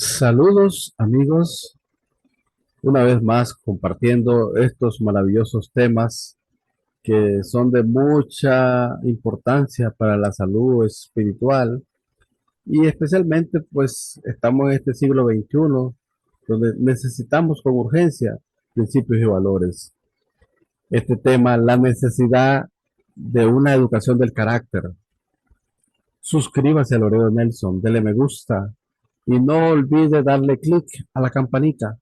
Saludos amigos, una vez más compartiendo estos maravillosos temas que son de mucha importancia para la salud espiritual y especialmente pues estamos en este siglo XXI donde necesitamos con urgencia principios y valores. Este tema, la necesidad de una educación del carácter. Suscríbase a Loredo Nelson, dele me gusta y no olvide darle clic a la campanita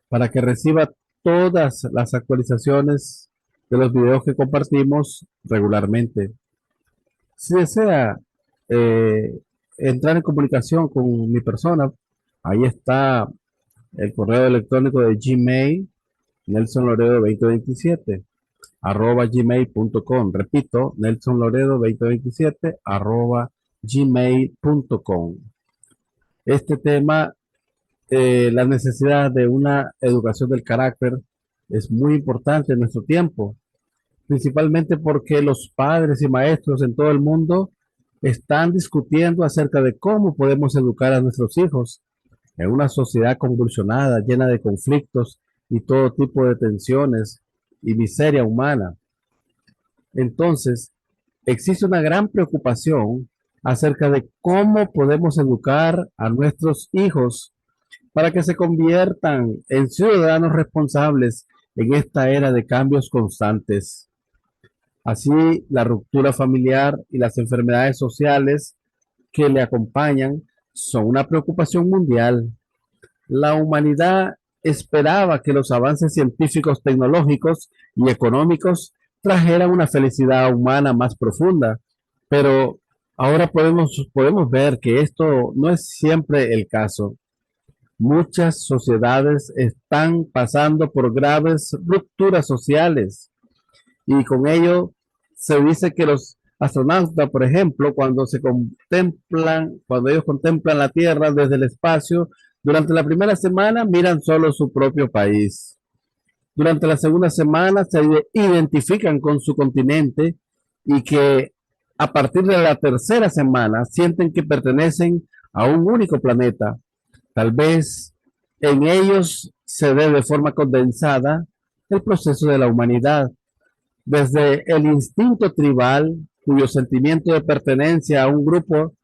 para que reciba todas las actualizaciones de los videos que compartimos regularmente. Si desea eh, entrar en comunicación con mi persona, ahí está el correo electrónico de Gmail, nelsonloredo2027, @gmail.com. Repito, nelsonloredo2027, @gmail.com. Este tema, la necesidad de una educación del carácter es muy importante en nuestro tiempo, principalmente porque los padres y maestros en todo el mundo están discutiendo acerca de cómo podemos educar a nuestros hijos en una sociedad convulsionada, llena de conflictos y todo tipo de tensiones y miseria humana. Entonces, existe una gran preocupación acerca de cómo podemos educar a nuestros hijos para que se conviertan en ciudadanos responsables en esta era de cambios constantes. Así, la ruptura familiar y las enfermedades sociales que le acompañan son una preocupación mundial. La humanidad esperaba que los avances científicos, tecnológicos y económicos trajeran una felicidad humana más profunda, pero ahora podemos ver que esto no es siempre el caso. Muchas sociedades están pasando por graves rupturas sociales y con ello se dice que los astronautas, por ejemplo, cuando ellos contemplan la Tierra desde el espacio, durante la primera semana miran solo su propio país. Durante la segunda semana se identifican con su continente y que a partir de la tercera semana sienten que pertenecen a un único planeta. Tal vez en ellos se ve de forma condensada el proceso de la humanidad, desde el instinto tribal, cuyo sentimiento de pertenencia a un grupo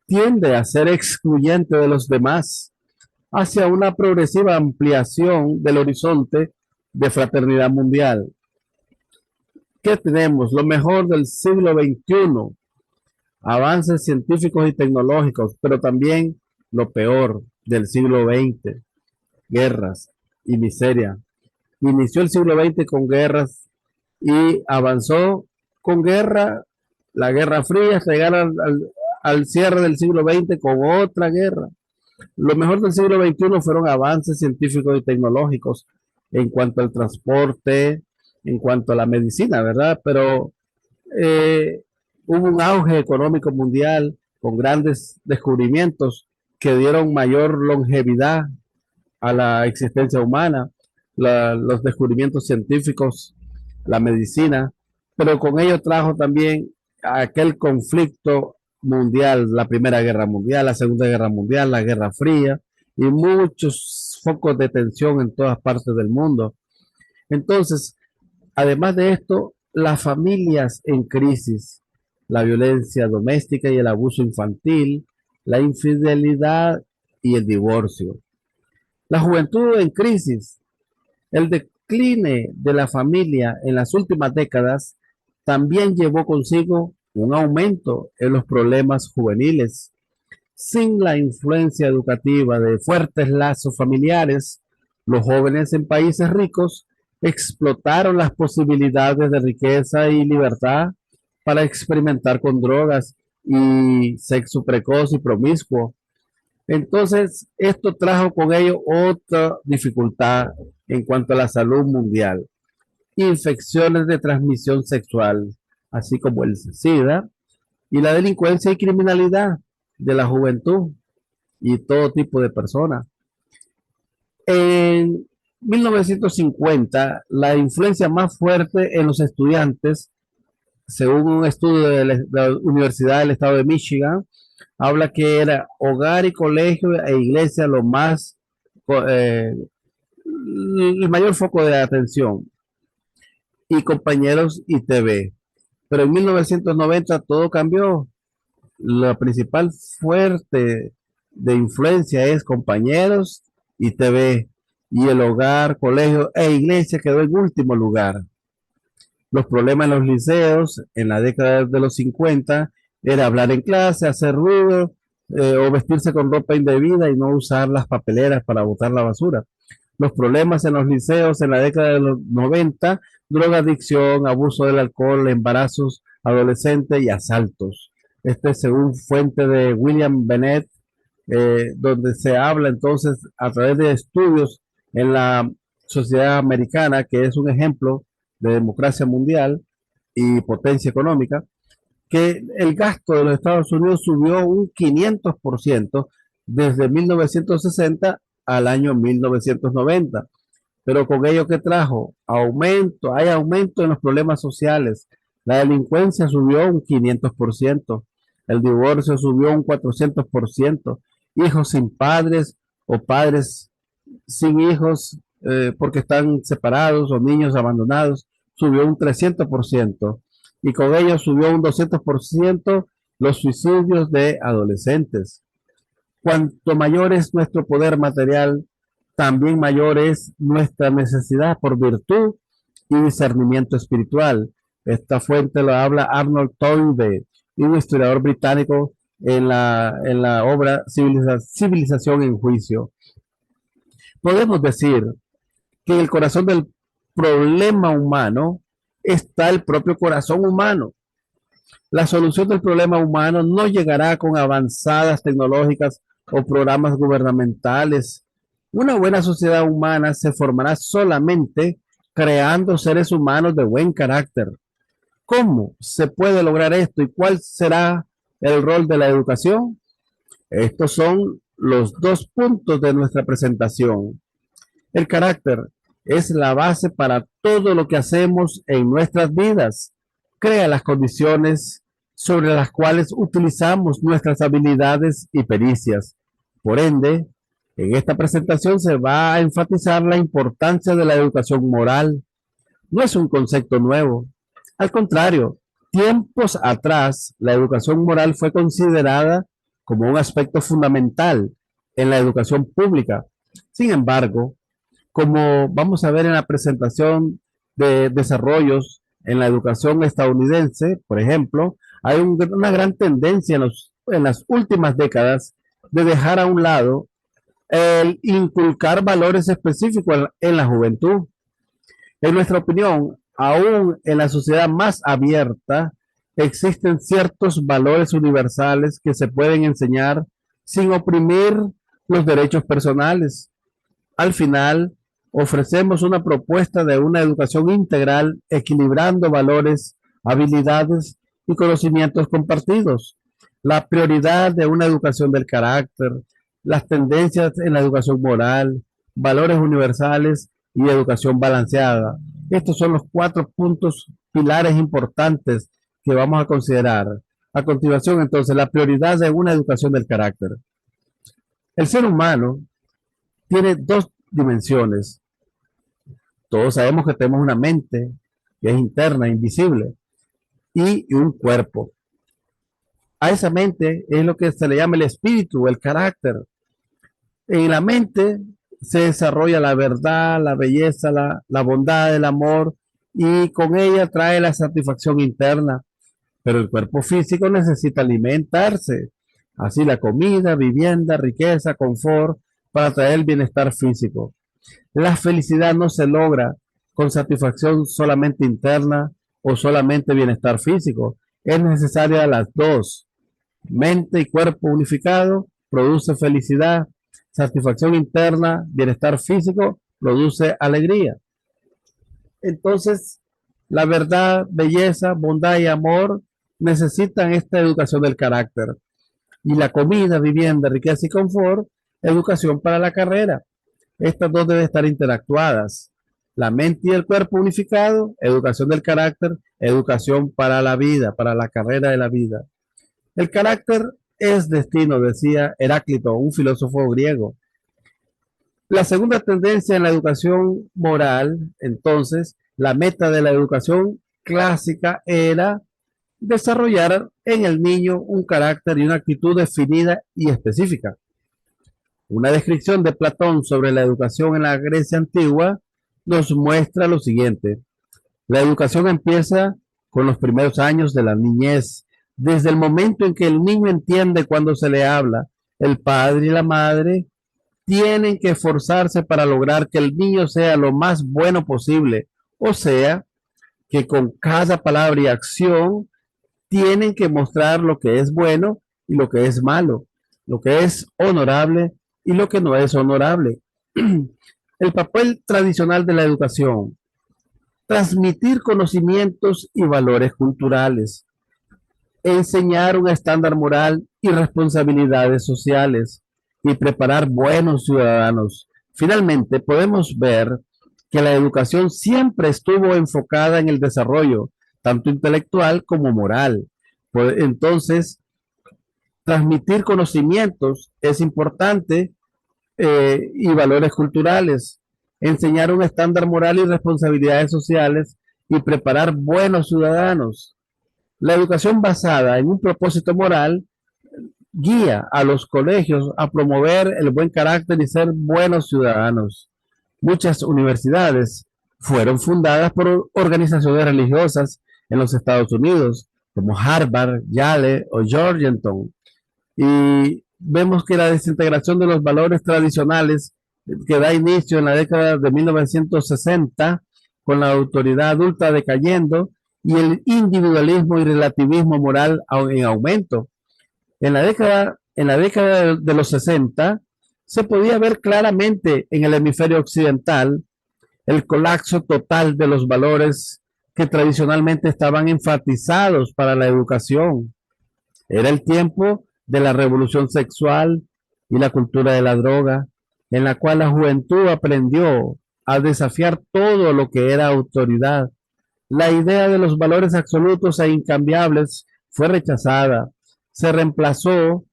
tiende a ser excluyente de los demás, hacia una progresiva ampliación del horizonte de fraternidad mundial. ¿Qué tenemos? Lo mejor del siglo XXI, avances científicos y tecnológicos, pero también lo peor del siglo XX, guerras y miseria. Inició el siglo XX con guerras y avanzó con guerra, la Guerra Fría, hasta llegar al cierre del siglo XX con otra guerra. Lo mejor del siglo XXI fueron avances científicos y tecnológicos en cuanto al transporte, en cuanto a la medicina, ¿verdad? Pero eh, hubo un auge económico mundial con grandes descubrimientos que dieron mayor longevidad a la existencia humana, los descubrimientos científicos, la medicina, pero con ello trajo también aquel conflicto mundial, la Primera Guerra Mundial, la Segunda Guerra Mundial, la Guerra Fría y muchos focos de tensión en todas partes del mundo. Entonces, además de esto, las familias en crisis, la violencia doméstica y el abuso infantil, la infidelidad y el divorcio. La juventud en crisis, el decline de la familia en las últimas décadas también llevó consigo un aumento en los problemas juveniles. Sin la influencia educativa de fuertes lazos familiares, los jóvenes en países ricos explotaron las posibilidades de riqueza y libertad para experimentar con drogas y sexo precoz y promiscuo. Entonces, esto trajo con ello otra dificultad en cuanto a la salud mundial. Infecciones de transmisión sexual, así como el SIDA, y la delincuencia y criminalidad de la juventud y todo tipo de personas. En 1950, la influencia más fuerte en los estudiantes, según un estudio de la Universidad del Estado de Michigan, habla que era hogar y colegio e iglesia lo más, el mayor foco de atención, y compañeros y TV. Pero en 1990 todo cambió. La principal fuerte de influencia es compañeros y TV, y el hogar, colegio e iglesia quedó en último lugar. Los problemas en los liceos en la década de los 50 era hablar en clase, hacer ruido, o vestirse con ropa indebida y no usar las papeleras para botar la basura. Los problemas en los liceos en la década de los 90, drogadicción, abuso del alcohol, embarazos adolescentes y asaltos. Este según fuente de William Bennett, donde se habla entonces a través de estudios en la sociedad americana, que es un ejemplo de democracia mundial y potencia económica, que el gasto de los Estados Unidos subió un 500% desde 1960 al año 1990. Pero con ello que trajo aumento, hay aumento en los problemas sociales. La delincuencia subió un 500%, el divorcio subió un 400%, hijos sin padres o padres sin hijos, porque están separados, o niños abandonados, subió un 300%, y con ello subió un 200% los suicidios de adolescentes. Cuanto mayor es nuestro poder material, también mayor es nuestra necesidad por virtud y discernimiento espiritual. Esta fuente lo habla Arnold Toynbee, un historiador británico, en la obra Civilización en Juicio. Podemos decir que en el corazón del problema humano está el propio corazón humano. La solución del problema humano no llegará con avanzadas tecnológicas o programas gubernamentales. Una buena sociedad humana se formará solamente creando seres humanos de buen carácter. ¿Cómo se puede lograr esto y cuál será el rol de la educación? Estos son los dos puntos de nuestra presentación. El carácter es la base para todo lo que hacemos en nuestras vidas. Crea las condiciones sobre las cuales utilizamos nuestras habilidades y pericias. Por ende, en esta presentación se va a enfatizar la importancia de la educación moral. No es un concepto nuevo. Al contrario, tiempos atrás, la educación moral fue considerada como un aspecto fundamental en la educación pública. Sin embargo, como vamos a ver en la presentación de desarrollos en la educación estadounidense, por ejemplo, hay una gran tendencia en las últimas décadas de dejar a un lado el inculcar valores específicos en la juventud. En nuestra opinión, aún en la sociedad más abierta, existen ciertos valores universales que se pueden enseñar sin oprimir los derechos personales. Al final, ofrecemos una propuesta de una educación integral, equilibrando valores, habilidades y conocimientos compartidos. La prioridad de una educación del carácter, las tendencias en la educación moral, valores universales y educación balanceada. Estos son los 4 puntos pilares importantes que vamos a considerar. A continuación, entonces, la prioridad de una educación del carácter. El ser humano tiene 2 dimensiones. Todos sabemos que tenemos una mente que es interna, invisible, y un cuerpo. A esa mente es lo que se le llama el espíritu, el carácter. En la mente se desarrolla la verdad, la belleza, la bondad, el amor, y con ella trae la satisfacción interna. Pero el cuerpo físico necesita alimentarse. Así la comida, vivienda, riqueza, confort, para traer el bienestar físico. La felicidad no se logra con satisfacción solamente interna o solamente bienestar físico. Es necesaria las dos. Mente y cuerpo unificado produce felicidad. Satisfacción interna, bienestar físico, produce alegría. Entonces, la verdad, belleza, bondad y amor necesitan esta educación del carácter. Y la comida, vivienda, riqueza y confort, educación para la carrera. Estas dos deben estar interactuadas. La mente y el cuerpo unificado, educación del carácter, educación para la vida, para la carrera de la vida. El carácter es destino, decía Heráclito, un filósofo griego. La segunda tendencia en la educación moral, entonces, la meta de la educación clásica era desarrollar en el niño un carácter y una actitud definida y específica. Una descripción de Platón sobre la educación en la Grecia antigua nos muestra lo siguiente. La educación empieza con los primeros años de la niñez, desde el momento en que el niño entiende cuando se le habla. El padre y la madre tienen que esforzarse para lograr que el niño sea lo más bueno posible, o sea, que con cada palabra y acción tienen que mostrar lo que es bueno y lo que es malo, lo que es honorable y lo que no es honorable. El papel tradicional de la educación: transmitir conocimientos y valores culturales, enseñar un estándar moral y responsabilidades sociales y preparar buenos ciudadanos. Finalmente, podemos ver que la educación siempre estuvo enfocada en el desarrollo, tanto intelectual como moral. Entonces, transmitir conocimientos es importante, y valores culturales, enseñar un estándar moral y responsabilidades sociales y preparar buenos ciudadanos. La educación basada en un propósito moral guía a los colegios a promover el buen carácter y ser buenos ciudadanos. Muchas universidades fueron fundadas por organizaciones religiosas en los Estados Unidos, como Harvard, Yale o Georgetown. Y vemos que la desintegración de los valores tradicionales que da inicio en la década de 1960, con la autoridad adulta decayendo y el individualismo y relativismo moral en aumento. En la década de los 60 se podía ver claramente en el hemisferio occidental el colapso total de los valores que tradicionalmente estaban enfatizados para la educación. Era el tiempo de la revolución sexual y la cultura de la droga, en la cual la juventud aprendió a desafiar todo lo que era autoridad. La idea de los valores absolutos e incambiables fue rechazada. Se reemplazó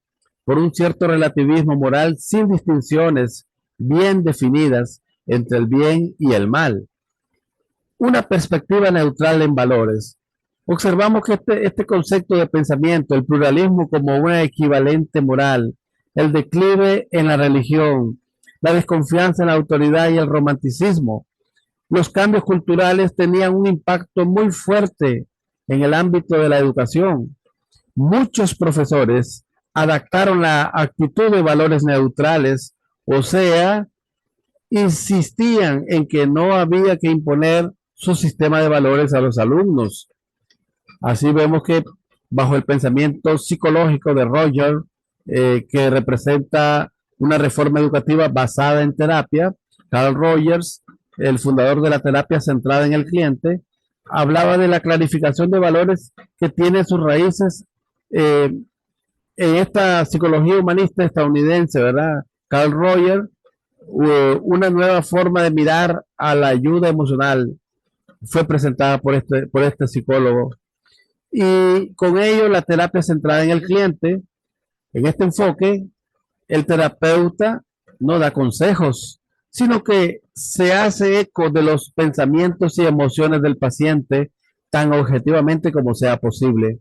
por un cierto relativismo moral sin distinciones bien definidas entre el bien y el mal. Una perspectiva neutral en valores. Observamos que este concepto de pensamiento, el pluralismo como una equivalente moral, el declive en la religión, la desconfianza en la autoridad y el romanticismo, los cambios culturales tenían un impacto muy fuerte en el ámbito de la educación. Muchos profesores adaptaron la actitud de valores neutrales, o sea, insistían en que no había que imponer su sistema de valores a los alumnos. Así vemos que bajo el pensamiento psicológico de Roger, que representa una reforma educativa basada en terapia, Carl Rogers, el fundador de la terapia centrada en el cliente, hablaba de la clarificación de valores que tiene sus raíces, en esta psicología humanista estadounidense, ¿verdad? Carl Rogers, una nueva forma de mirar a la ayuda emocional fue presentada por este psicólogo. Y con ello la terapia centrada en el cliente. En este enfoque, el terapeuta no da consejos, sino que se hace eco de los pensamientos y emociones del paciente tan objetivamente como sea posible.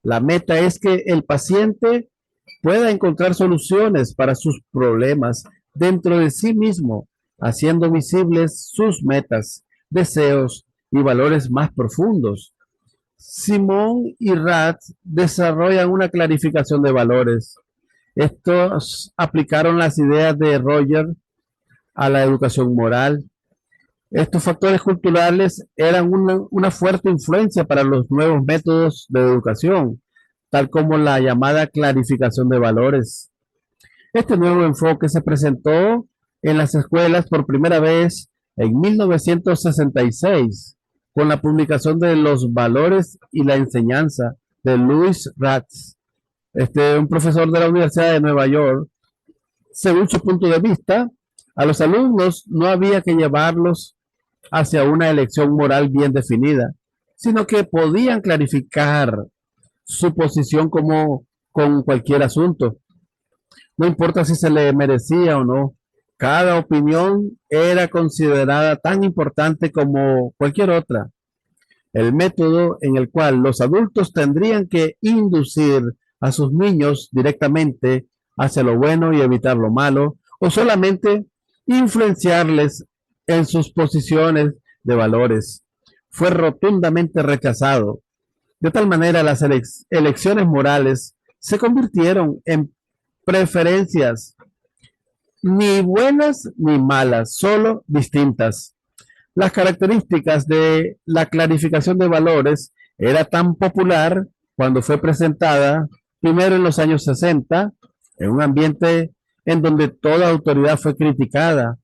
La meta es que el paciente pueda encontrar soluciones para sus problemas dentro de sí mismo, haciendo visibles sus metas, deseos y valores más profundos. Simón y Ratz desarrollan una clarificación de valores. Estos aplicaron las ideas de Roger a la educación moral. Estos factores culturales eran una fuerte influencia para los nuevos métodos de educación, tal como la llamada clarificación de valores. Este nuevo enfoque se presentó en las escuelas por primera vez en 1966 con la publicación de Los valores y la enseñanza de Louis Ratz, un profesor de la Universidad de Nueva York. Según su punto de vista, a los alumnos no había que llevarlos hacia una elección moral bien definida, sino que podían clarificar su posición como con cualquier asunto. No importa si se le merecía o no. Cada opinión era considerada tan importante como cualquier otra. El método en el cual los adultos tendrían que inducir a sus niños directamente hacia lo bueno y evitar lo malo, o solamente influenciarles en sus posiciones de valores, fue rotundamente rechazado. De tal manera, las elecciones morales se convirtieron en preferencias, ni buenas ni malas, solo distintas. Las características de la clarificación de valores era tan popular cuando fue presentada primero en los años 60, en un ambiente en donde toda autoridad fue criticada.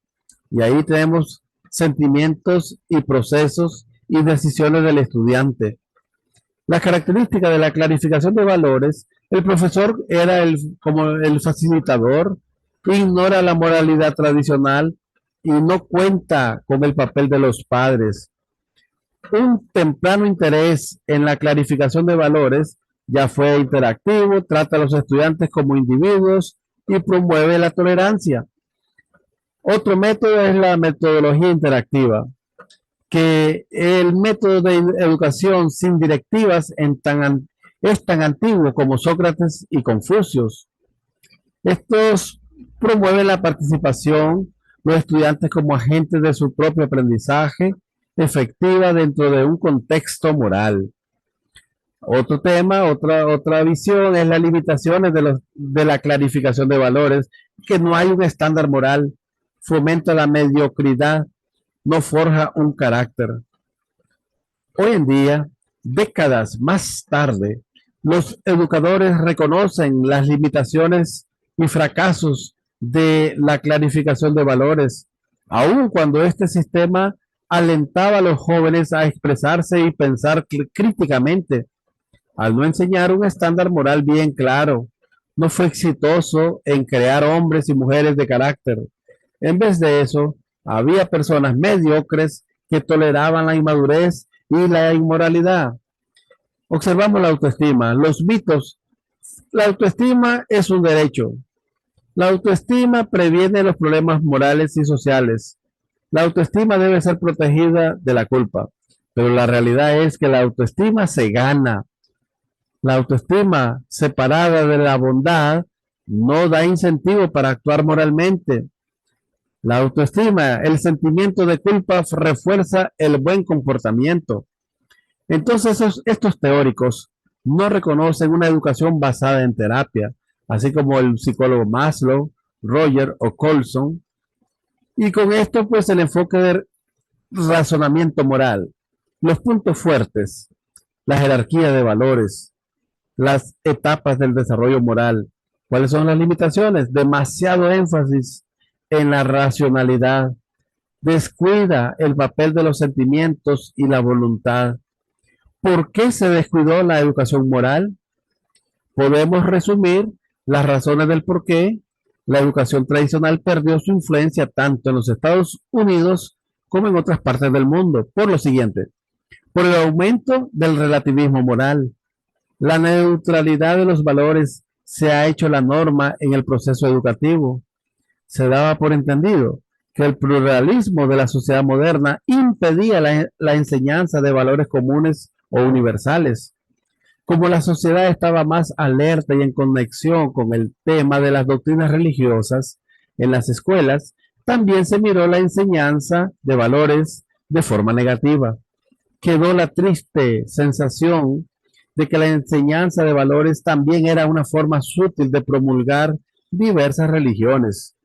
Y ahí tenemos sentimientos y procesos y decisiones del estudiante. Las características de la clarificación de valores, el profesor era como el facilitador, ignora la moralidad tradicional y no cuenta con el papel de los padres. Un temprano interés en la clarificación de valores ya fue interactivo, trata a los estudiantes como individuos y promueve la tolerancia. Otro método es la metodología interactiva, que el método de educación sin directivas es tan antiguo como Sócrates y Confucio. Estos promueven la participación los estudiantes como agentes de su propio aprendizaje efectiva dentro de un contexto moral. Otro tema, otra visión es las limitaciones de la clarificación de valores, que no hay un estándar moral, fomenta la mediocridad, no forja un carácter. Hoy en día, décadas más tarde, los educadores reconocen las limitaciones y fracasos de la clarificación de valores, aun cuando este sistema alentaba a los jóvenes a expresarse y pensar críticamente. Al no enseñar un estándar moral bien claro, no fue exitoso en crear hombres y mujeres de carácter. En vez de eso, había personas mediocres que toleraban la inmadurez y la inmoralidad. Observamos la autoestima, los mitos. La autoestima es un derecho. La autoestima previene los problemas morales y sociales. La autoestima debe ser protegida de la culpa, pero la realidad es que la autoestima se gana. La autoestima separada de la bondad no da incentivo para actuar moralmente. La autoestima, el sentimiento de culpa refuerza el buen comportamiento. Entonces, estos teóricos no reconocen una educación basada en terapia, así como el psicólogo Maslow, Roger o Colson. Y con esto, pues, el enfoque de razonamiento moral, los puntos fuertes, la jerarquía de valores, las etapas del desarrollo moral. ¿Cuáles son las limitaciones? Demasiado énfasis en la racionalidad. Descuida el papel de los sentimientos y la voluntad. ¿Por qué se descuidó la educación moral? Podemos resumir las razones del por qué la educación tradicional perdió su influencia tanto en los Estados Unidos como en otras partes del mundo. Por lo siguiente, por el aumento del relativismo moral, la neutralidad de los valores se ha hecho la norma en el proceso educativo. Se daba por entendido que el pluralismo de la sociedad moderna impedía la enseñanza de valores comunes o universales. Como la sociedad estaba más alerta y en conexión con el tema de las doctrinas religiosas en las escuelas, también se miró la enseñanza de valores de forma negativa. Quedó la triste sensación de que la enseñanza de valores también era una forma sutil de promulgar diversas religiones.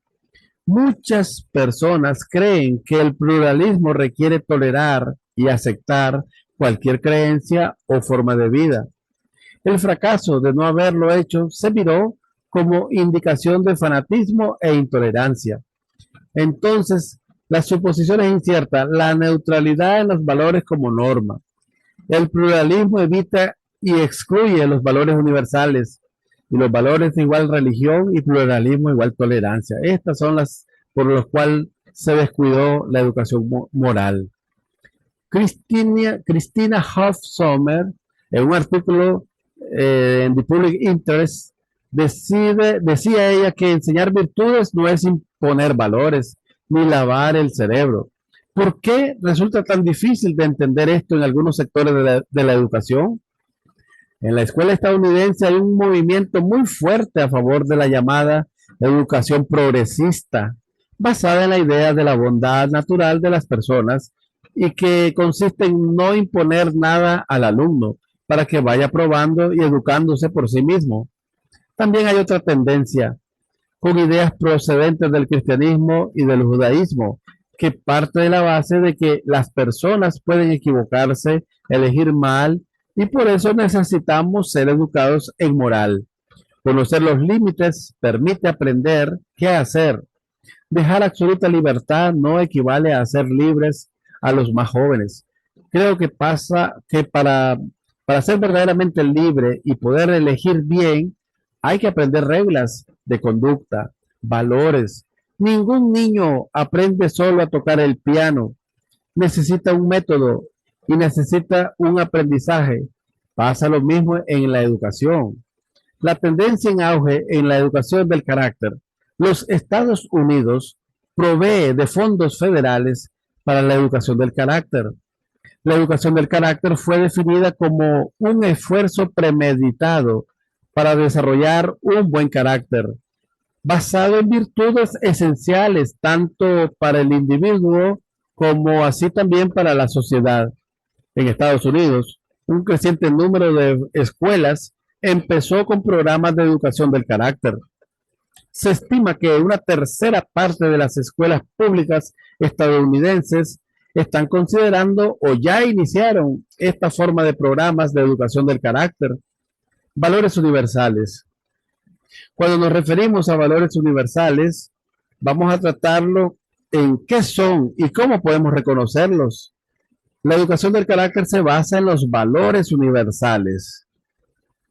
Muchas personas creen que el pluralismo requiere tolerar y aceptar cualquier creencia o forma de vida. El fracaso de no haberlo hecho se miró como indicación de fanatismo e intolerancia. Entonces, la suposición es incierta, la neutralidad en los valores como norma. El pluralismo evita y excluye los valores universales, y los valores igual religión y pluralismo igual tolerancia. Estas son las por las cuales se descuidó la educación moral. Christina Hoff Sommer, en un artículo en The Public Interest, Decía ella que enseñar virtudes no es imponer valores ni lavar el cerebro. ¿Por qué resulta tan difícil de entender esto en algunos sectores de la educación? En la escuela estadounidense hay un movimiento muy fuerte a favor de la llamada educación progresista, basada en la idea de la bondad natural de las personas y que consiste en no imponer nada al alumno para que vaya probando y educándose por sí mismo. También hay otra tendencia con ideas procedentes del cristianismo y del judaísmo, que parte de la base de que las personas pueden equivocarse, elegir mal, y por eso necesitamos ser educados en moral. Conocer los límites permite aprender qué hacer. Dejar absoluta libertad no equivale a ser libres a los más jóvenes. Creo que pasa que para ser verdaderamente libre y poder elegir bien, hay que aprender reglas de conducta, valores. Ningún niño aprende solo a tocar el piano. Necesita un método y necesita un aprendizaje. Pasa lo mismo en la educación. La tendencia en auge en la educación del carácter. Los Estados Unidos provee de fondos federales para la educación del carácter. La educación del carácter fue definida como un esfuerzo premeditado para desarrollar un buen carácter, basado en virtudes esenciales tanto para el individuo como así también para la sociedad. En Estados Unidos, un creciente número de escuelas empezó con programas de educación del carácter. Se estima que una tercera parte de las escuelas públicas estadounidenses están considerando o ya iniciaron esta forma de programas de educación del carácter. Valores universales. Cuando nos referimos a valores universales, vamos a tratarlo en qué son y cómo podemos reconocerlos. La educación del carácter se basa en los valores universales.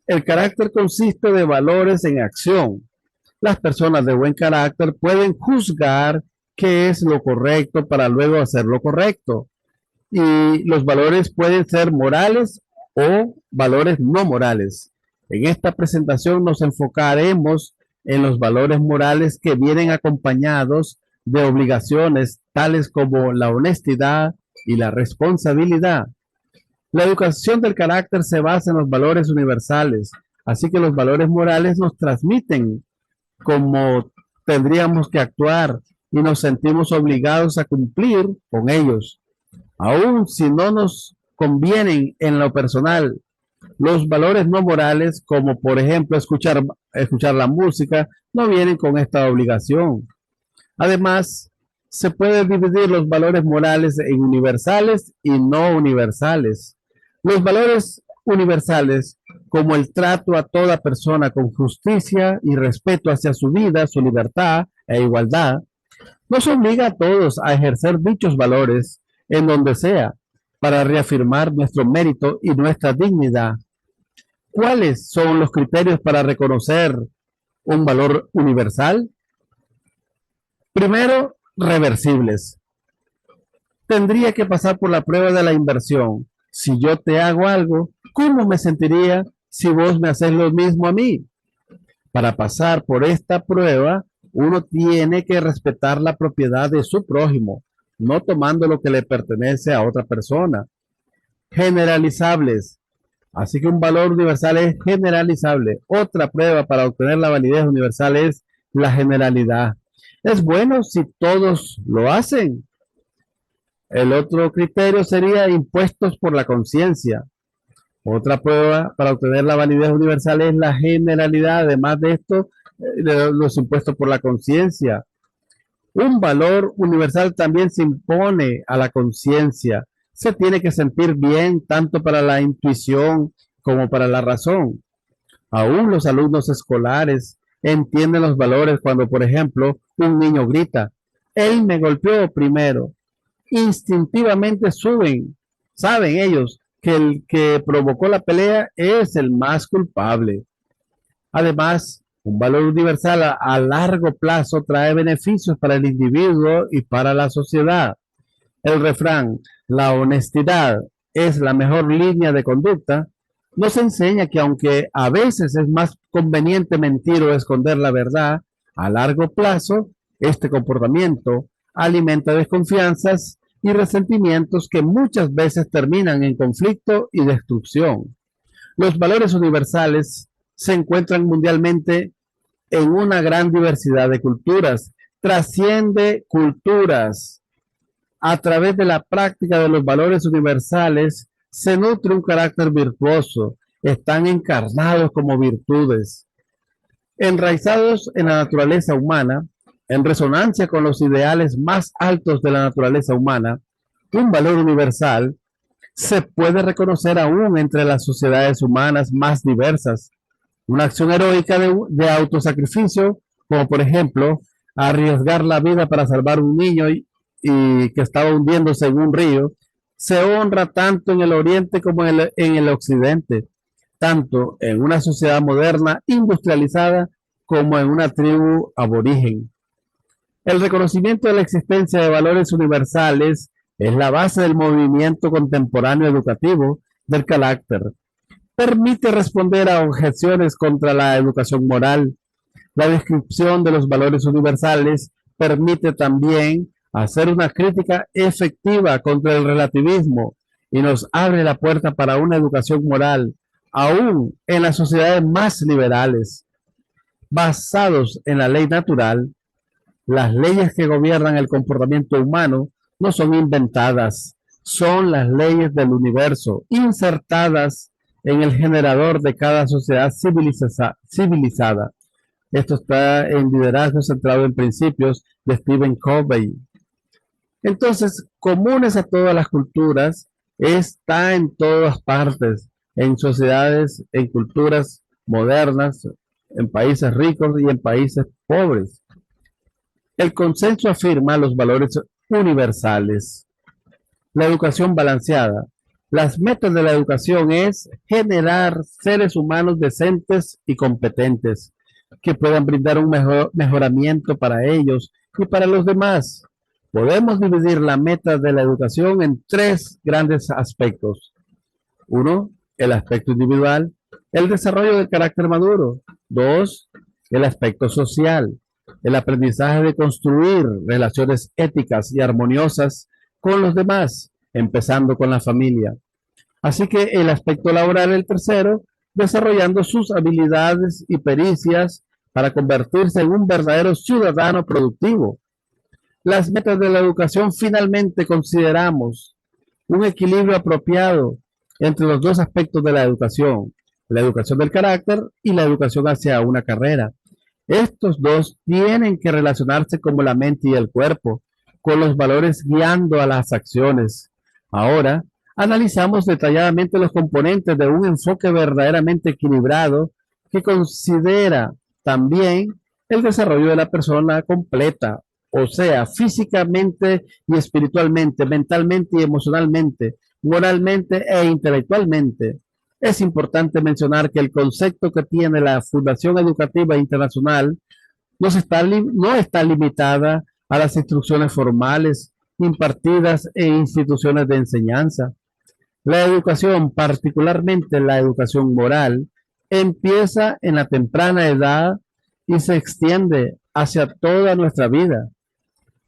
El carácter consiste de valores en acción. Las personas de buen carácter pueden juzgar qué es lo correcto para luego hacer lo correcto. Y los valores pueden ser morales o valores no morales. En esta presentación nos enfocaremos en los valores morales que vienen acompañados de obligaciones tales como la honestidad y la responsabilidad. La educación del carácter se basa en los valores universales, así que los valores morales nos transmiten cómo tendríamos que actuar y nos sentimos obligados a cumplir con ellos, aun si no nos convienen en lo personal. Los valores no morales, como por ejemplo escuchar la música, no vienen con esta obligación. Además, se puede dividir los valores morales en universales y no universales. Los valores universales, como el trato a toda persona con justicia y respeto hacia su vida, su libertad e igualdad, nos obliga a todos a ejercer dichos valores en donde sea para reafirmar nuestro mérito y nuestra dignidad. ¿Cuáles son los criterios para reconocer un valor universal? Primero, reversibles. Tendría que pasar por la prueba de la inversión. Si yo te hago algo, ¿cómo me sentiría si vos me haces lo mismo a mí? Para pasar por esta prueba, uno tiene que respetar la propiedad de su prójimo, no tomando lo que le pertenece a otra persona. Generalizables. Así que un valor universal es generalizable. Otra prueba para obtener la validez universal es la generalidad. Es bueno si todos lo hacen. El otro criterio sería impuestos por la conciencia. Otra prueba para obtener la validez universal es la generalidad. Además de esto, los impuestos por la conciencia. Un valor universal también se impone a la conciencia. Se tiene que sentir bien tanto para la intuición como para la razón. Aún los alumnos escolares entienden los valores cuando, por ejemplo, un niño grita, él me golpeó primero. Instintivamente saben ellos que el que provocó la pelea es el más culpable. Además, un valor universal a largo plazo trae beneficios para el individuo y para la sociedad. El refrán, la honestidad es la mejor línea de conducta, Nos enseña que aunque a veces es más conveniente mentir o esconder la verdad, a largo plazo, este comportamiento alimenta desconfianzas y resentimientos que muchas veces terminan en conflicto y destrucción. Los valores universales se encuentran mundialmente en una gran diversidad de culturas, trasciende culturas. A través de la práctica de los valores universales se nutre un carácter virtuoso, están encarnados como virtudes, enraizados en la naturaleza humana, en resonancia con los ideales más altos de la naturaleza humana. Un valor universal se puede reconocer aún entre las sociedades humanas más diversas. Una acción heroica de autosacrificio, como por ejemplo arriesgar la vida para salvar un niño y que estaba hundiéndose en un río, se honra tanto en el oriente como en el occidente, tanto en una sociedad moderna industrializada como en una tribu aborigen. El reconocimiento de la existencia de valores universales es la base del movimiento contemporáneo educativo del carácter. Permite responder a objeciones contra la educación moral. La descripción de los valores universales permite también hacer una crítica efectiva contra el relativismo y nos abre la puerta para una educación moral, aún en las sociedades más liberales. Basados en la ley natural, las leyes que gobiernan el comportamiento humano no son inventadas, son las leyes del universo, insertadas en el generador de cada sociedad civilizada. Esto está en Liderazgo centrado en principios de Stephen Covey. Entonces, comunes a todas las culturas, está en todas partes, en sociedades, en culturas modernas, en países ricos y en países pobres. El consenso afirma los valores universales. La educación balanceada. Las metas de la educación es generar seres humanos decentes y competentes que puedan brindar un mejoramiento para ellos y para los demás. Podemos dividir la meta de la educación en tres grandes aspectos. Uno, el aspecto individual, el desarrollo del carácter maduro. Dos, el aspecto social, el aprendizaje de construir relaciones éticas y armoniosas con los demás, empezando con la familia. Así que el aspecto laboral, el tercero, desarrollando sus habilidades y pericias para convertirse en un verdadero ciudadano productivo. Las metas de la educación finalmente consideramos un equilibrio apropiado entre los dos aspectos de la educación del carácter y la educación hacia una carrera. Estos dos tienen que relacionarse como la mente y el cuerpo, con los valores guiando a las acciones. Ahora, analizamos detalladamente los componentes de un enfoque verdaderamente equilibrado que considera también el desarrollo de la persona completa, o sea, físicamente y espiritualmente, mentalmente y emocionalmente, moralmente e intelectualmente. Es importante mencionar que el concepto que tiene la Fundación Educativa Internacional no está limitada a las instrucciones formales impartidas en instituciones de enseñanza. La educación, particularmente la educación moral, empieza en la temprana edad y se extiende hacia toda nuestra vida.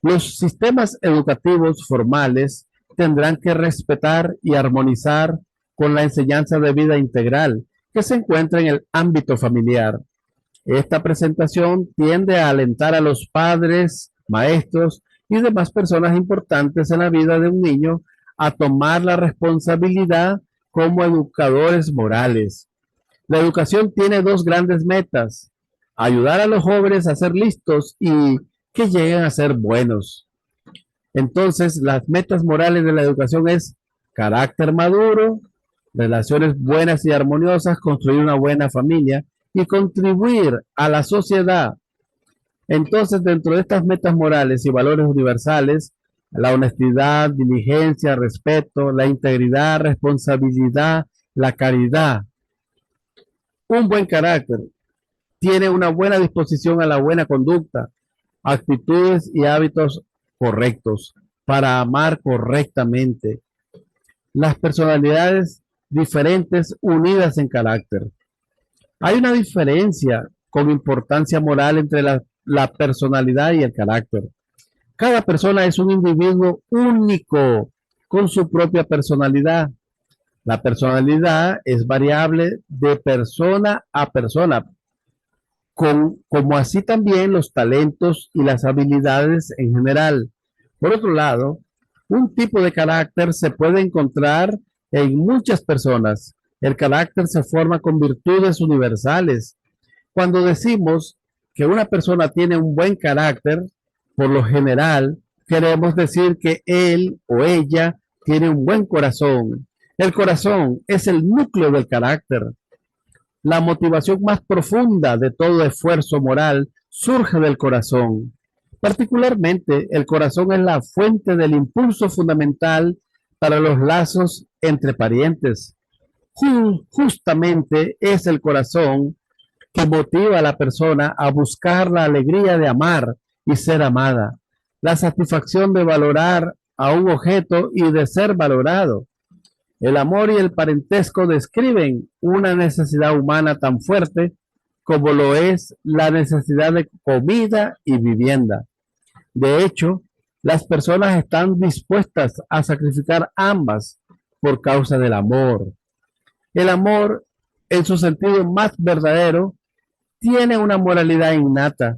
Los sistemas educativos formales tendrán que respetar y armonizar con la enseñanza de vida integral que se encuentra en el ámbito familiar. Esta presentación tiende a alentar a los padres, maestros y demás personas importantes en la vida de un niño a tomar la responsabilidad como educadores morales. La educación tiene dos grandes metas: ayudar a los jóvenes a ser listos y que lleguen a ser buenos. Entonces, las metas morales de la educación es carácter maduro, relaciones buenas y armoniosas, construir una buena familia y contribuir a la sociedad. Entonces, dentro de estas metas morales y valores universales, la honestidad, diligencia, respeto, la integridad, responsabilidad, la caridad, un buen carácter, tiene una buena disposición a la buena conducta, actitudes y hábitos correctos para amar correctamente. Las personalidades diferentes unidas en carácter. Hay una diferencia con importancia moral entre la personalidad y el carácter. Cada persona es un individuo único con su propia personalidad. La personalidad es variable de persona a persona, como así también los talentos y las habilidades en general. Por otro lado, un tipo de carácter se puede encontrar en muchas personas. El carácter se forma con virtudes universales. Cuando decimos que una persona tiene un buen carácter, por lo general, queremos decir que él o ella tiene un buen corazón. El corazón es el núcleo del carácter. La motivación más profunda de todo esfuerzo moral surge del corazón. Particularmente, el corazón es la fuente del impulso fundamental para los lazos entre parientes. Justamente es el corazón que motiva a la persona a buscar la alegría de amar y ser amada, la satisfacción de valorar a un objeto y de ser valorado. El amor y el parentesco describen una necesidad humana tan fuerte como lo es la necesidad de comida y vivienda. De hecho, las personas están dispuestas a sacrificar ambas por causa del amor. El amor, en su sentido más verdadero, tiene una moralidad innata,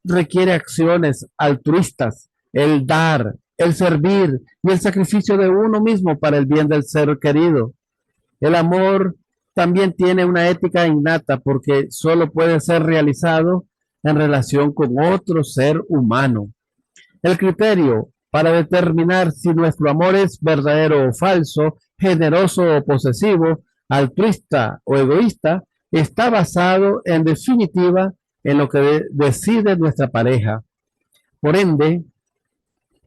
requiere acciones altruistas, el dar, el servir y el sacrificio de uno mismo para el bien del ser querido. El amor también tiene una ética innata porque solo puede ser realizado en relación con otro ser humano. El criterio para determinar si nuestro amor es verdadero o falso, generoso o posesivo, altruista o egoísta, está basado en definitiva en lo que decide nuestra pareja. Por ende,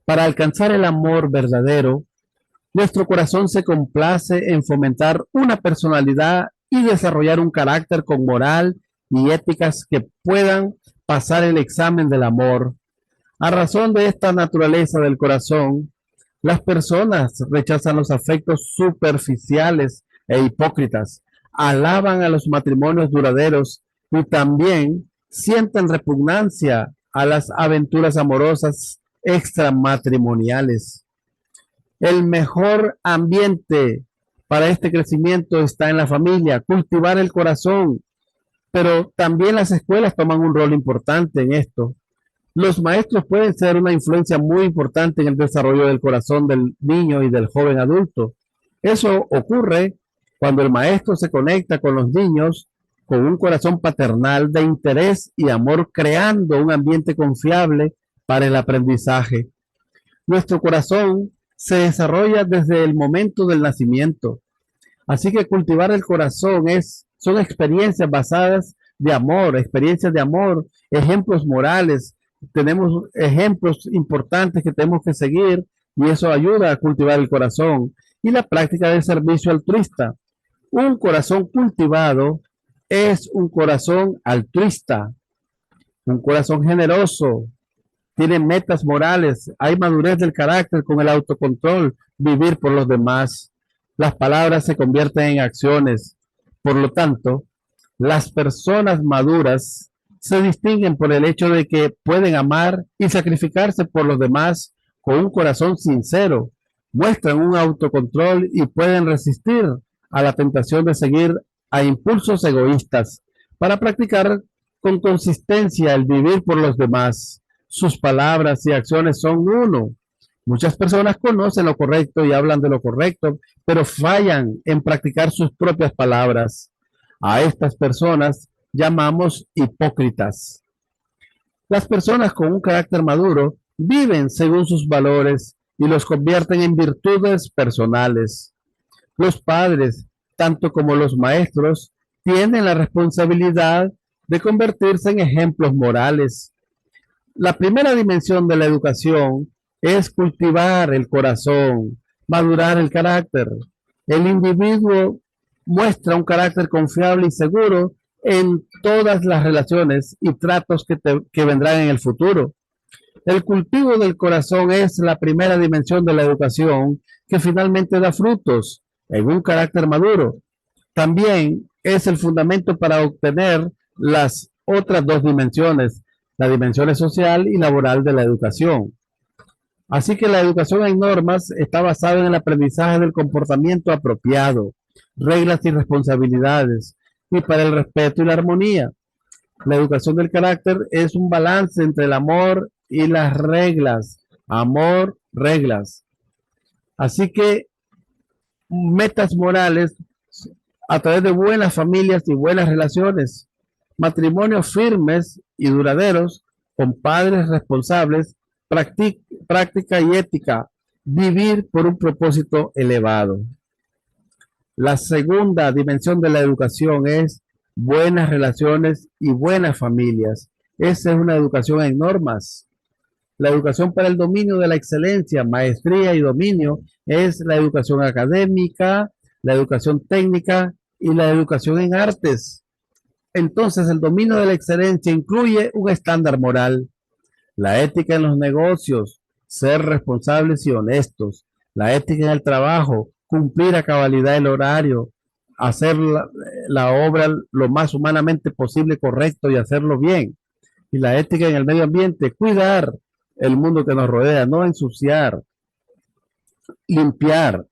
para alcanzar el amor verdadero, nuestro corazón se complace en fomentar una personalidad y desarrollar un carácter con moral y éticas que puedan pasar el examen del amor. A razón de esta naturaleza del corazón, las personas rechazan los afectos superficiales e hipócritas, alaban a los matrimonios duraderos y también sienten repugnancia a las aventuras amorosas extramatrimoniales. El mejor ambiente para este crecimiento está en la familia, cultivar el corazón, pero también las escuelas toman un rol importante en esto. Los maestros pueden ser una influencia muy importante en el desarrollo del corazón del niño y del joven adulto. Eso ocurre cuando el maestro se conecta con los niños con un corazón paternal de interés y amor, creando un ambiente confiable para el aprendizaje. Nuestro corazón se desarrolla desde el momento del nacimiento. Así que cultivar el corazón son experiencias basadas experiencias de amor, ejemplos morales. Tenemos ejemplos importantes que tenemos que seguir y eso ayuda a cultivar el corazón. Y la práctica del servicio altruista. Un corazón cultivado es un corazón altruista, un corazón generoso, tiene metas morales, hay madurez del carácter con el autocontrol, vivir por los demás. Las palabras se convierten en acciones. Por lo tanto, las personas maduras se distinguen por el hecho de que pueden amar y sacrificarse por los demás con un corazón sincero, muestran un autocontrol y pueden resistir a la tentación de seguir a impulsos egoístas para practicar con consistencia el vivir por los demás. Sus palabras y acciones son uno. Muchas personas conocen lo correcto y hablan de lo correcto, pero fallan en practicar sus propias palabras. A estas personas llamamos hipócritas. Las personas con un carácter maduro viven según sus valores y los convierten en virtudes personales. Los padres, tanto como los maestros, tienen la responsabilidad de convertirse en ejemplos morales. La primera dimensión de la educación es cultivar el corazón, madurar el carácter. El individuo muestra un carácter confiable y seguro en todas las relaciones y tratos que vendrán en el futuro. El cultivo del corazón es la primera dimensión de la educación que finalmente da frutos. en un carácter maduro. También es el fundamento para obtener las otras dos dimensiones, las dimensiones social y laboral de la educación. Así que la educación en normas está basada en el aprendizaje del comportamiento apropiado, reglas y responsabilidades, y para el respeto y la armonía. La educación del carácter es un balance entre el amor y las reglas. Amor, reglas. Así que metas morales a través de buenas familias y buenas relaciones, matrimonios firmes y duraderos con padres responsables, práctica y ética, vivir por un propósito elevado. La segunda dimensión de la educación es buenas relaciones y buenas familias. Esa es una educación en normas. La educación para el dominio de la excelencia, maestría y dominio es la educación académica, la educación técnica y la educación en artes. Entonces, el dominio de la excelencia incluye un estándar moral, la ética en los negocios, ser responsables y honestos, la ética en el trabajo, cumplir a cabalidad el horario, hacer la obra lo más humanamente posible correcto y hacerlo bien. Y la ética en el medio ambiente, cuidar el mundo que nos rodea, no ensuciar, limpiar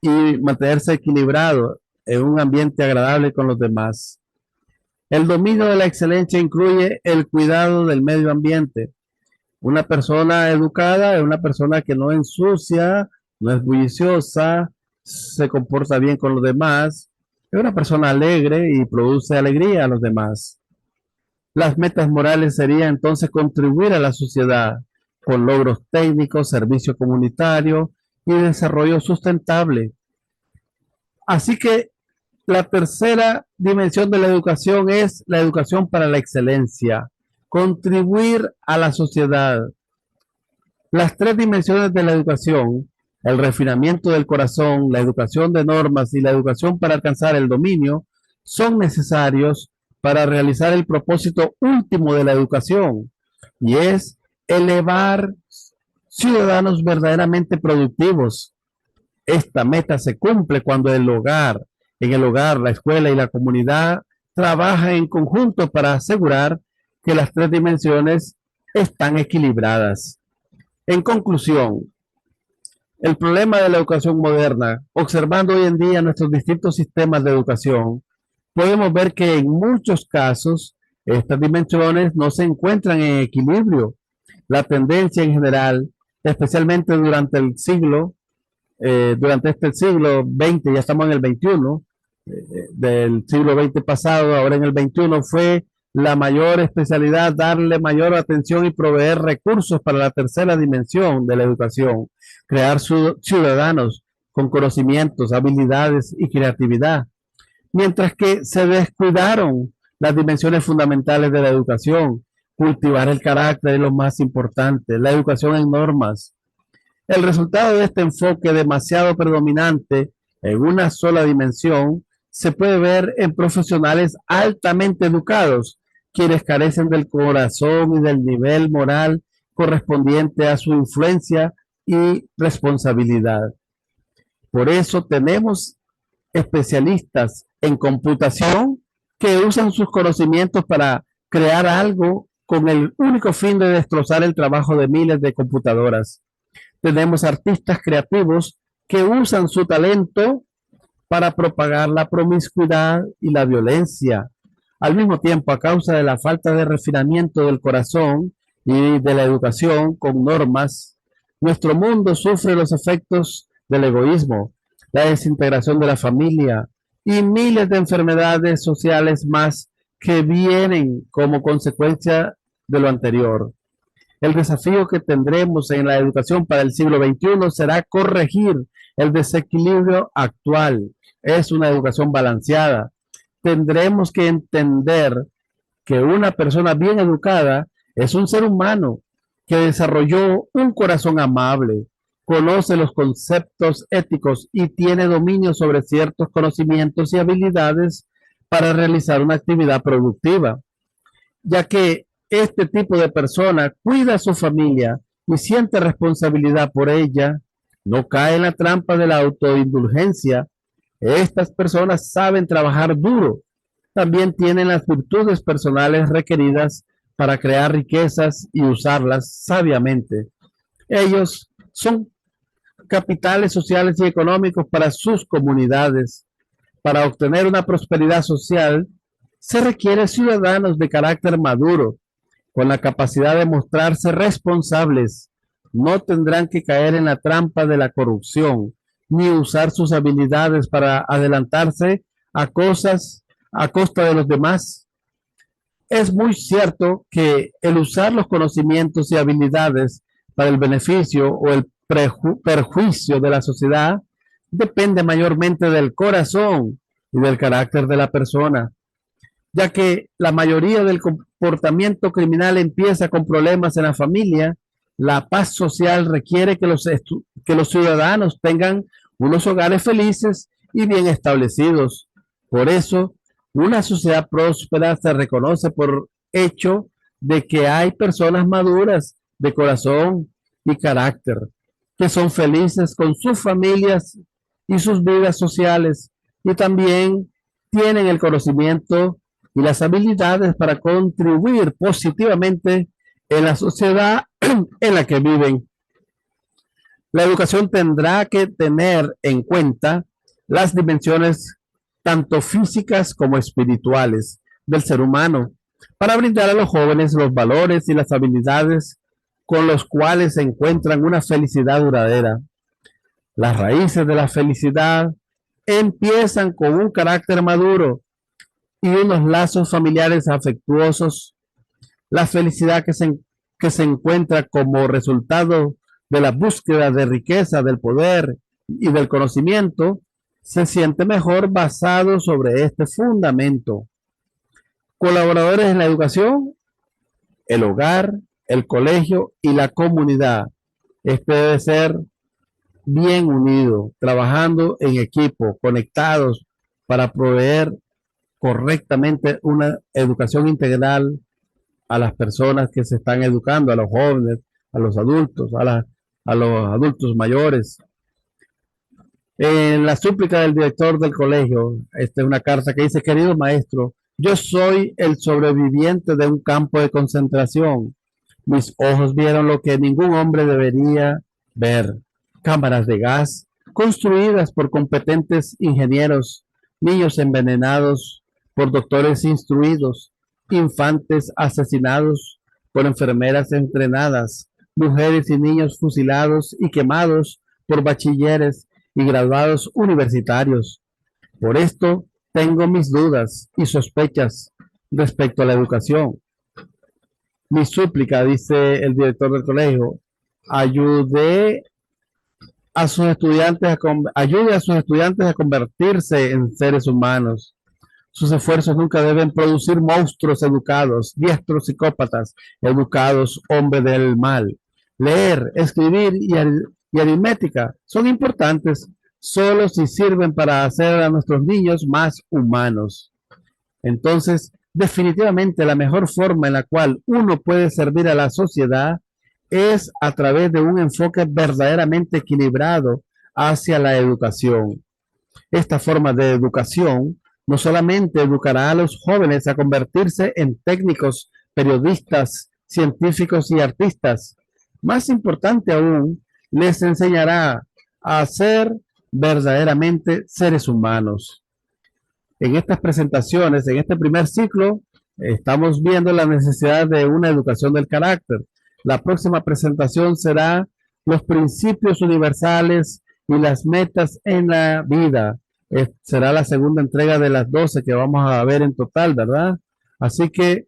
y mantenerse equilibrado en un ambiente agradable con los demás. El dominio de la excelencia incluye el cuidado del medio ambiente. Una persona educada es una persona que no ensucia, no es bulliciosa, se comporta bien con los demás, es una persona alegre y produce alegría a los demás. Las metas morales serían entonces contribuir a la sociedad con logros técnicos, servicio comunitario y desarrollo sustentable. Así que la tercera dimensión de la educación es la educación para la excelencia, contribuir a la sociedad. Las tres dimensiones de la educación, el refinamiento del corazón, la educación de normas y la educación para alcanzar el dominio, son necesarios para realizar el propósito último de la educación, y es elevar ciudadanos verdaderamente productivos. Esta meta se cumple cuando en el hogar, la escuela y la comunidad trabajan en conjunto para asegurar que las tres dimensiones están equilibradas. En conclusión, el problema de la educación moderna, observando hoy en día nuestros distintos sistemas de educación, podemos ver que en muchos casos estas dimensiones no se encuentran en equilibrio. La tendencia en general, especialmente durante este siglo XX, ya estamos en el XXI, del siglo XX pasado, ahora en el XXI, fue la mayor especialidad, darle mayor atención y proveer recursos para la tercera dimensión de la educación, crear ciudadanos con conocimientos, habilidades y creatividad, mientras que se descuidaron las dimensiones fundamentales de la educación, cultivar el carácter es lo más importante, la educación en normas. El resultado de este enfoque demasiado predominante en una sola dimensión se puede ver en profesionales altamente educados, quienes carecen del corazón y del nivel moral correspondiente a su influencia y responsabilidad. Por eso tenemos especialistas en computación que usan sus conocimientos para crear algo con el único fin de destrozar el trabajo de miles de computadoras. Tenemos artistas creativos que usan su talento para propagar la promiscuidad y la violencia. Al mismo tiempo, a causa de la falta de refinamiento del corazón y de la educación con normas, nuestro mundo sufre los efectos del egoísmo, la desintegración de la familia y miles de enfermedades sociales más que vienen como consecuencia de lo anterior. El desafío que tendremos en la educación para el siglo XXI será corregir el desequilibrio actual. Es una educación balanceada. Tendremos que entender que una persona bien educada es un ser humano que desarrolló un corazón amable, conoce los conceptos éticos y tiene dominio sobre ciertos conocimientos y habilidades para realizar una actividad productiva, ya que este tipo de persona cuida a su familia y siente responsabilidad por ella, no cae en la trampa de la autoindulgencia Estas personas saben trabajar duro. También tienen las virtudes personales requeridas para crear riquezas y usarlas sabiamente. Ellos son capitales sociales y económicos para sus comunidades. Para obtener una prosperidad social, se requiere ciudadanos de carácter maduro, con la capacidad de mostrarse responsables. No tendrán que caer en la trampa de la corrupción, ni usar sus habilidades para adelantarse a cosas a costa de los demás. Es muy cierto que el usar los conocimientos y habilidades para el beneficio o el perjuicio de la sociedad depende mayormente del corazón y del carácter de la persona, ya que la mayoría del comportamiento criminal empieza con problemas en la familia. La paz social requiere que los ciudadanos tengan unos hogares felices y bien establecidos. Por eso, una sociedad próspera se reconoce por hecho de que hay personas maduras de corazón y carácter, que son felices con sus familias y sus vidas sociales, y también tienen el conocimiento y las habilidades para contribuir positivamente en la sociedad en la que viven. La educación tendrá que tener en cuenta las dimensiones tanto físicas como espirituales del ser humano para brindar a los jóvenes los valores y las habilidades con los cuales se encuentran una felicidad duradera. Las raíces de la felicidad empiezan con un carácter maduro y unos lazos familiares afectuosos. La felicidad que se encuentra como resultado de la búsqueda de riqueza, del poder y del conocimiento, se siente mejor basado sobre este fundamento. Colaboradores en la educación, el hogar, el colegio y la comunidad. Este debe ser bien unido, trabajando en equipo, conectados para proveer correctamente una educación integral a las personas que se están educando, a los jóvenes, a los adultos, a los adultos mayores. En la súplica del director del colegio, esta es una carta que dice: querido maestro, yo soy el sobreviviente de un campo de concentración. Mis ojos vieron lo que ningún hombre debería ver: cámaras de gas construidas por competentes ingenieros, niños envenenados por doctores instruidos, infantes asesinados por enfermeras entrenadas, mujeres y niños fusilados y quemados por bachilleres y graduados universitarios. Por esto tengo mis dudas y sospechas respecto a la educación. Mi súplica, dice el director del colegio, ayude a sus estudiantes a convertirse en seres humanos. Sus esfuerzos nunca deben producir monstruos educados, diestros psicópatas, educados hombres del mal. Leer, escribir y aritmética son importantes solo si sirven para hacer a nuestros niños más humanos. Entonces, definitivamente la mejor forma en la cual uno puede servir a la sociedad es a través de un enfoque verdaderamente equilibrado hacia la educación. Esta forma de educación no solamente educará a los jóvenes a convertirse en técnicos, periodistas, científicos y artistas. Más importante aún, les enseñará a ser verdaderamente seres humanos. En estas presentaciones, en este primer ciclo, estamos viendo la necesidad de una educación del carácter. La próxima presentación será los principios universales y las metas en la vida. Será la segunda entrega de las 12 que vamos a ver en total, ¿verdad? Así que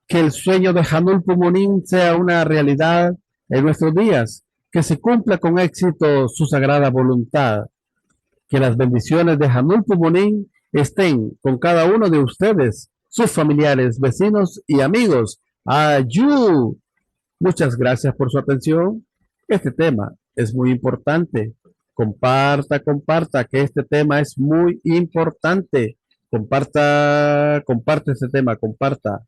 el sueño de Hanul Pumonín sea una realidad en nuestros días, que se cumpla con éxito su sagrada voluntad. Que las bendiciones de Hanul Pumonín estén con cada uno de ustedes, sus familiares, vecinos y amigos. Ayú. Muchas gracias por su atención. Este tema es muy importante. Comparta, comparta, que este tema es muy importante. Comparte este tema, comparta.